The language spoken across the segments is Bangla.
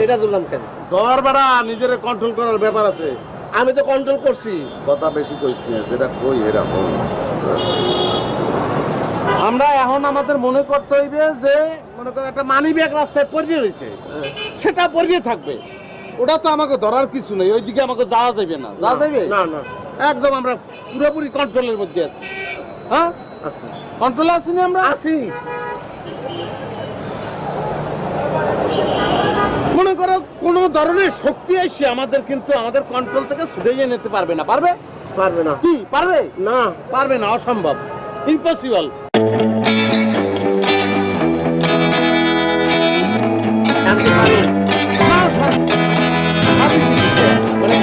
এটা ধরলাম কেন? ধর বেড়া, নিজের কন্ট্রোল করার ব্যাপার আছে। আমি তো কন্ট্রোল করছি। কথা বেশি কইস না, যেটা কই এরকম। আমরা এখন আমাদের মনে করতে হইবে যে মনে করো একটা মানি ব্যাগ রাস্তায় পড়ে রয়েছে, সেটা পড়ে থাকবে। ওটা তো আমাকে ধরার কিছু নেই, ওইদিকে আমাকে যাওয়া যাবে না। যাওয়া যাবে না না, একদম আমরা পুরোপুরি কন্ট্রোলের মধ্যে আছি। হ্যাঁ আছি কন্ট্রোলে আছি না আমরা? আছি। মনে করো কোনো ধরনের শক্তি এসে আমাদের কিন্তু আমাদের কন্ট্রোল থেকে ছুটে নিতে পারবে না। পারবে? পারবে না। কি পারবে? না পারবে না, অসম্ভব, ইম্পসিবল। আমি তো পারি। মানে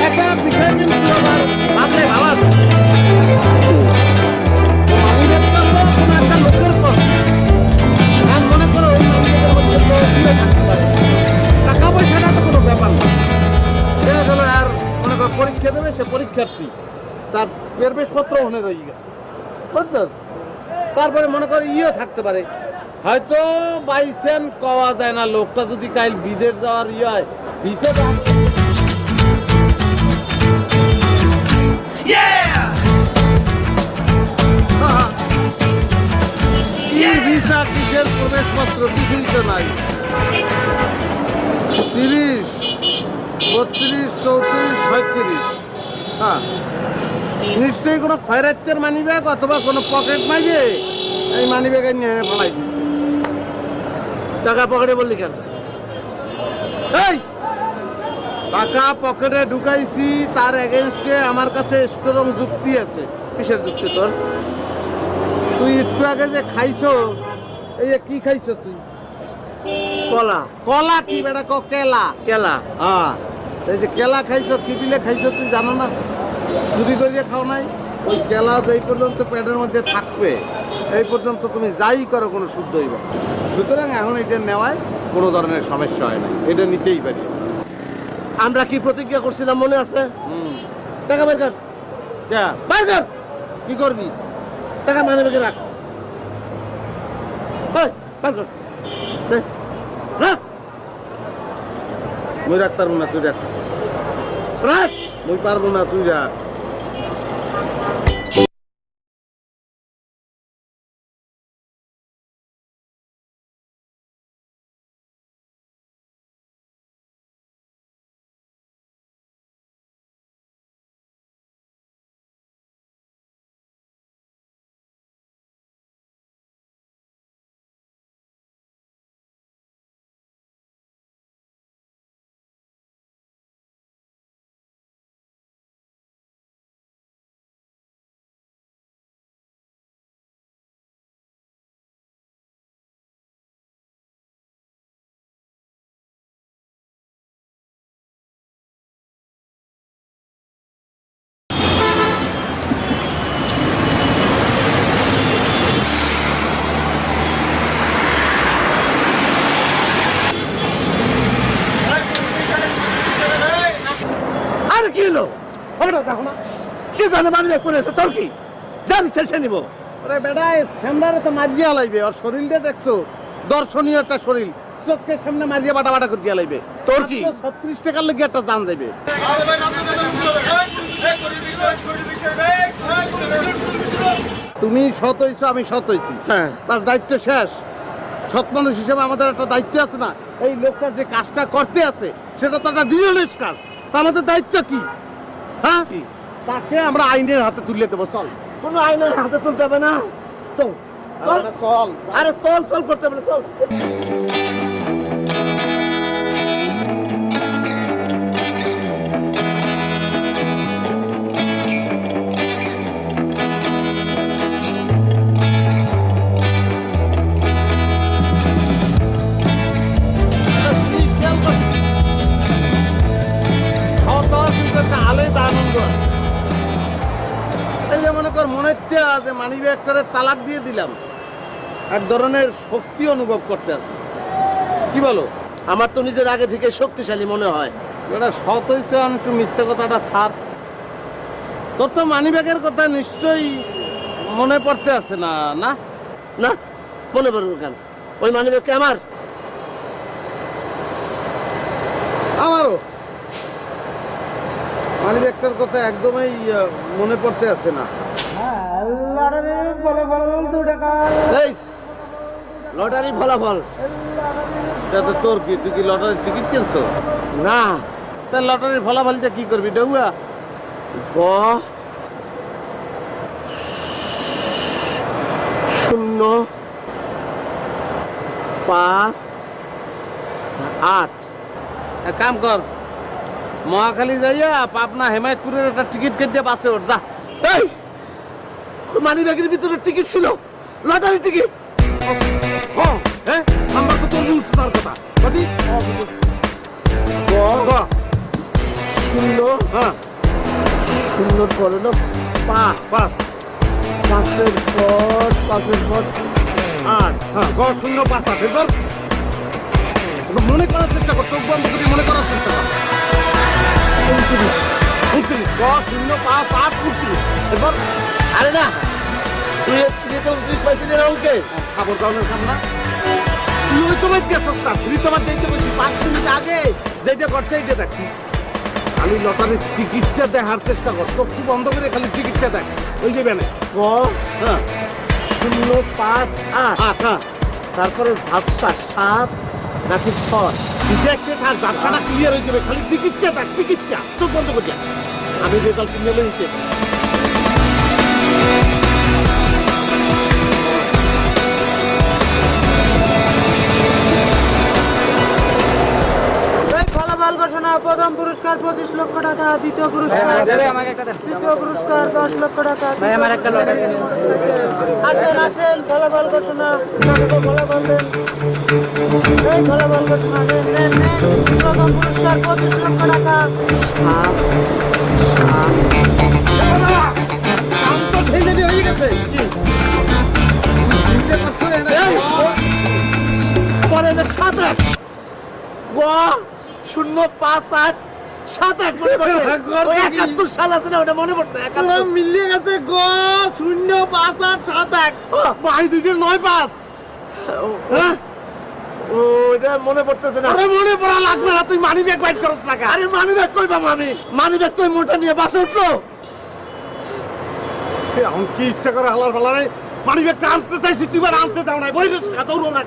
একটা বিষয় কিন্তু আবার ভাবলে ভাবা যায়। মানিব্যাগটা তো কোনো একটা লোকের কথা। আমি মনে করো ওই মানিব্যাগের মধ্যে তো ইয়ে থাকতে পারে। টাকা পয়সাটা তো কোনো ব্যাপার না। দেখা গেল আর মনে করো পরীক্ষা দেবে, সে পরীক্ষার্থী, তার প্রবেশপত্র ওখানে রয়ে গেছে, বুঝতে? তারপরে মনে করো ইয়ে থাকতে পারে, হয়তো বাইসেন কওয়া যায় না, লোকটা যদি কাল বিদেশ যাওয়ার ইয়ে হয়, ভিসা ভিসা কিসের প্রবেশপত্র কিছুই তো নাই। 30, 32, 34, 37। হ্যাঁ, নিশ্চয়ই কোনো খয়রাতের মানি ব্যাগ অথবা কোনো পকেট মাইরে এই মানি ব্যাগে নিয়ে এনে ফেলাই দিচ্ছে। টাকা পকেটে বললি কেন? এই টাকা পকেটে ঢুকাইছি, তার এগেনস্টে আমার কাছে স্ট্রং যুক্তি আছে। কিসের যুক্তি তোর? তুই একটু আগে যে খাইছো, এই যে কি খাইছো তুই? কলা। কলা কি বেটা? কেলা। কেলা। হ্যাঁ, এই যে কেলা খাইছো, কি দিলে খাইছো তুই জানো না? চুরি করিয়ে খাও নাই? ওই কেলা যেই পর্যন্ত পেটের মধ্যে থাকবে এই পর্যন্ত তুমি যাই করো কোনো শুদ্ধ হইব। সুতরাং এখন এটা নেওয়ায় কোনো ধরনের সমস্যা হয় না, এটা নিতেই পারি। আমরা কি প্রতিজ্ঞা করছিলাম মনে আছে? টাকা বের কর। যা বের কর। কি করবি? টাকা মানে বেগে রাখ। এই, বের কর। দে। রাখ। মুই রাখ পারবো না, তুই রাখ। রাখ। মুই পারবো না, তুই রাখ। আর কি হলো? ওটা দেখো না। কি জানে মানি ব্যাগ পরে আছে, তোর কি? জানি শেষে নিব। আরে বেটা, সামনে তো মারিয়া লাইবে, ওর শরীরটা দেখছো? দর্শনীয় একটা শরীর, চোখের সামনে মারিয়া বাটা বাটা করে দিয়া লাইবে। তোর কি? 36 টাকার লেগে একটা জান যাইবে। তুমি সৎ হইছো, আমি সৎ হইছি, হ্যাঁ। বাস দায়িত্ব শেষ। সৎ মানুষ হিসেবে আমাদের একটা দায়িত্ব আছে না? এই লোকটা যে কাজটা করতে আছে সেটা তো একটা ডিওনেস কাজ, তা আমাদের দায়িত্ব কি? হ্যাঁ, তাকে আমরা আইনের হাতে তুলে দেবো। চল। কোনো আইনের হাতে তুলতে হবে না। চল চল। চল। আরে চল চল করতে হবে না, চল। যে মানি ব্যাগটারে তালাক দিয়ে দিলাম, এক ধরনের শক্তি অনুভব করতে আছে। কি বলো? আমার তো নিজের আগে থেকে শক্তিশালী মনে হয়। এটা সৎ হয়েছে, একটু মিথ্যে কথাটা সার। তোর তো মানি ব্যাগের কথা নিশ্চয়ই মনে পড়তে আছে না? না না, মনে পড়বে কেন? ওই মানি ব্যাগ আমার। মানির একটার কথা একদমই মনে পড়তে আছে না। এই লটারি ফলাফল এটা তো তোর কি, তুই কি লটারির টিকিট কিনছো? না। তা লটারির ফলাফলটা কি করবি ডেউয়া? গ 0 5 8। এক কাম কর, মহাখালী যাইয়া পাবনা হেমায়তপুরের একটা টিকিট কেটে বাসে ওঠ যা। এই মানি ব্যাগের ভিতরে টিকিট ছিল, লটারি টিকিট। হ্যাঁ, আমার তো তোর নিউজ তার কথা কদি। গ 0 হ্যাঁ 0 পরে না 5 বাস 5-এর পর 8। হ্যাঁ গ 0 5 8 এবার মনে করার চেষ্টা কর, চোখ বন্ধ করে মনে করার চেষ্টা কর। 29 গ 0 5 8 29 এবার। আরে না, তুই 29 পাইছিলি না অঙ্কে? খাবার দাওয়ানোর কাম না, তুই ওই তোমার গেছস না, তুই তোমার দেখতে বলছি 5 মিনিট আগে যেটা করছে এইটা দেখ। খালি লটারির টিকিটটা দেখার চেষ্টা কর, চোখ বন্ধ করে খালি টিকিটটা দেখ, ওই যে বেনে। গ হ্যাঁ 0 5 8, হ্যাঁ তারপরে ঝাপসা 7 নাকি 6? দেখতে থাক, ব্যবসাটা ক্লিয়ার হয়ে যাবে, খালি টিকিটটা দেখ, টিকিটটা চোখ বন্ধ করে যা। আমি রেজাল্ট কিনে লইতে ফলাফল ঘোষণা। প্রথম পুরস্কার 25 লক্ষ টাকা, দ্বিতীয় পুরস্কার তৃতীয় পুরস্কার 10 লক্ষ টাকা। আসেন ফলাফল ঘোষণা। ফলাফল দেন। এই ফলাফল ঘোষণা নেন। প্রথম পুরস্কার 25 লক্ষ টাকা। হয়ে গেছে চিনতে পারছো পরে 7 1। গ 0 5 8 7 1 মনে পড়ছে। ওই 71 সাল আছে না, ওটা মনে পড়ছে। 71 মিলিয়ে গেছে। গ 0 5 8 7 1 ভাই দুইটা 9 5। হ্যাঁ ওইটা মনে পড়তেছে না। আরে মনে পড়া লাগবে না, তুই মানি ব্যাগ বাইট করছ না। আরে মানি ব্যাগ কই পাবো আমি? মানি ব্যাগ তুই মোটা নিয়ে বাসে উঠলো। সে এখন কি ইচ্ছা করে হালার ফালারে মানি ব্যাগটা আনতে চাইছি, তুই বার আনতে দাও না, বই দৌড়ো না।